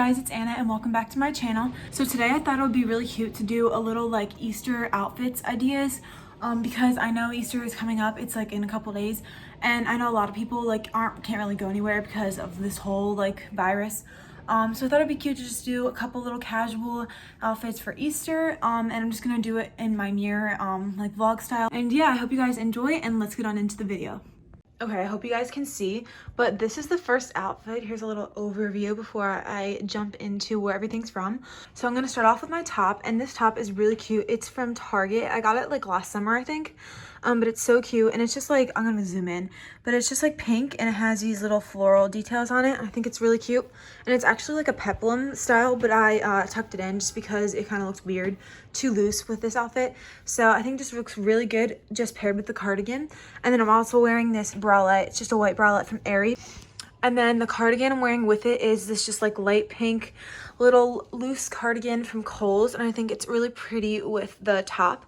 guys, it's Anna and welcome back to my channel. So today I thought it would be really cute to do a little like Easter outfits ideas because I know Easter is coming up. It's like in a couple days, and I know a lot of people like can't really go anywhere because of this whole like virus. So I thought it'd be cute to just do a couple little casual outfits for Easter, and I'm just gonna do it in my mirror like vlog style. And yeah, I hope you guys enjoy, and let's get on into the video. Okay, I hope you guys can see, but this is the first outfit. Here's a little overview before I jump into where everything's from. So I'm gonna start off with my top, and this top is really cute. It's from Target. I got it like last summer, I think. But it's so cute, and it's just like, I'm gonna zoom in, but it's just like pink, and it has these little floral details on it. I think it's really cute, and it's actually like a peplum style, but I tucked it in just because it kind of looks weird, too loose with this outfit. So I think this looks really good just paired with the cardigan. And then I'm also wearing this bralette. It's just a white bralette from Aerie. And then the cardigan I'm wearing with it is this just like light pink little loose cardigan from Kohl's, and I think it's really pretty with the top.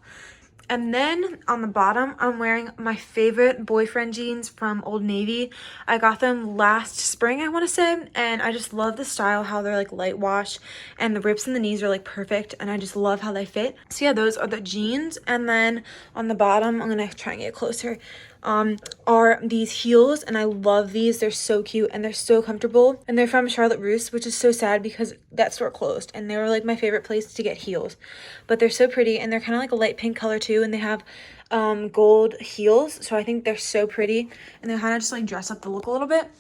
And then on the bottom, I'm wearing my favorite boyfriend jeans from Old Navy. I got them last spring, I want to say, and I just love the style, how they're like light wash, and the rips in the knees are like perfect, and I just love how they fit. So yeah, those are the jeans. And then on the bottom, I'm gonna try and get closer, are these heels, and I love these. They're so cute and they're so comfortable, and they're from Charlotte Russe, which is so sad because that store closed, and they were like my favorite place to get heels. But they're so pretty, and they're kind of like a light pink color too, and they have gold heels, so I think they're so pretty, and they kind of just like dress up the look a little bit.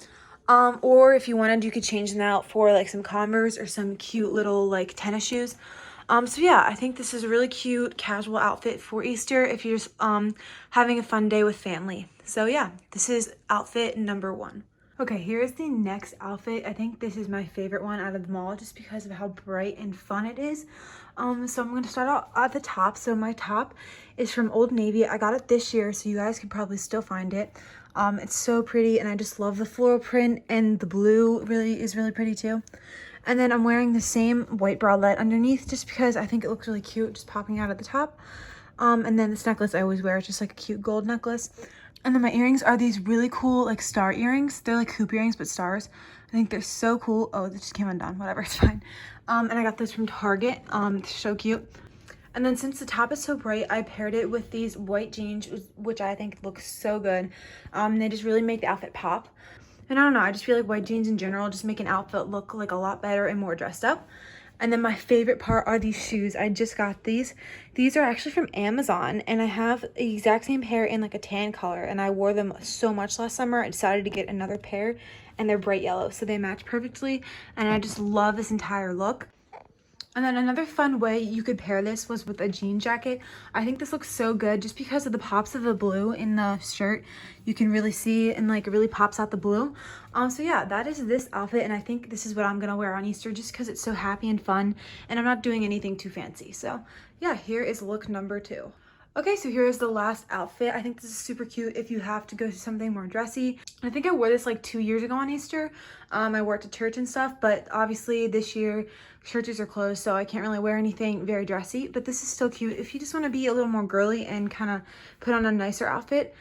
Or if you wanted, you could change them out for like some Converse or some cute little like tennis shoes. So yeah, I think this is a really cute casual outfit for Easter if you're just having a fun day with family. So yeah, this is outfit number 1. Okay, here's the next outfit. I think this is my favorite one out of them all just because of how bright and fun it is. So I'm going to start out at the top. So my top is from Old Navy. I got it this year, so you guys can probably still find it. It's so pretty, and I just love the floral print, and the blue is really pretty too. And then I'm wearing the same white bralette underneath just because I think it looks really cute, just popping out at the top. And then this necklace I always wear, it's just like a cute gold necklace. And then my earrings are these really cool like star earrings. They're like hoop earrings, but stars. I think they're so cool. Oh, they just came undone. Whatever, it's fine. And I got this from Target. So cute. And then since the top is so bright, I paired it with these white jeans, which I think look so good. They just really make the outfit pop. And I don't know, I just feel like white jeans in general just make an outfit look like a lot better and more dressed up. And then my favorite part are these shoes. I just got these. These are actually from Amazon, and I have the exact same pair in like a tan color, and I wore them so much last summer. I decided to get another pair, and they're bright yellow, so they match perfectly, and I just love this entire look. And then another fun way you could pair this was with a jean jacket. I think this looks so good just because of the pops of the blue in the shirt. You can really see, and like it really pops out the blue. So yeah, that is this outfit, and I think this is what I'm gonna wear on Easter just because it's so happy and fun, and I'm not doing anything too fancy. So yeah, here is look number 2. Okay, so here is the last outfit. I think this is super cute if you have to go to something more dressy. I think I wore this like 2 years ago on Easter. I wore it to church and stuff, but obviously this year churches are closed, so I can't really wear anything very dressy, but this is still cute if you just want to be a little more girly and kind of put on a nicer outfit.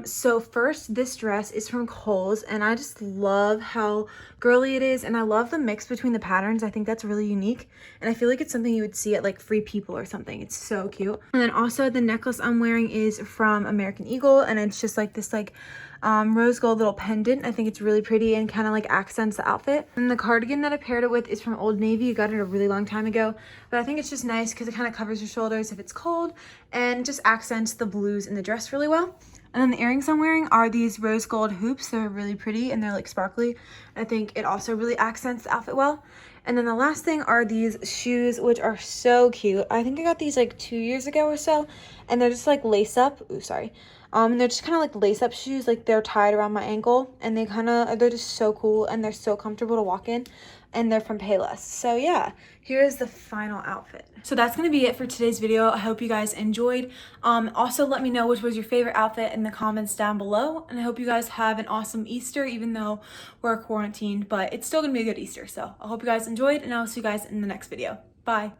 So first, this dress is from Kohl's, and I just love how girly it is, and I love the mix between the patterns. I think that's really unique, and I feel like it's something you would see at like Free People or something. It's so cute. And then also the necklace I'm wearing is from American Eagle, and it's just like this like rose gold little pendant. I think it's really pretty and kind of like accents the outfit. And the cardigan that I paired it with is from Old Navy. I got it a really long time ago, but I think it's just nice because it kind of covers your shoulders if it's cold, and just accents the blues in the dress really well. And then the earrings I'm wearing are these rose gold hoops. They're really pretty and they're like sparkly. I think it also really accents the outfit well. And then the last thing are these shoes, which are so cute. I think I got these like 2 years ago or so, and they're just like lace up. Ooh, sorry. They're just kind of like lace up shoes, like they're tied around my ankle, and they're just so cool, and they're so comfortable to walk in, and they're from Payless. So yeah, here's the final outfit. So that's gonna be it for today's video. I hope you guys enjoyed. Also let me know which was your favorite outfit in the comments down below, and I hope you guys have an awesome Easter, even though we're quarantined, but it's still gonna be a good Easter. So I hope you guys enjoyed, and I'll see you guys in the next video. Bye.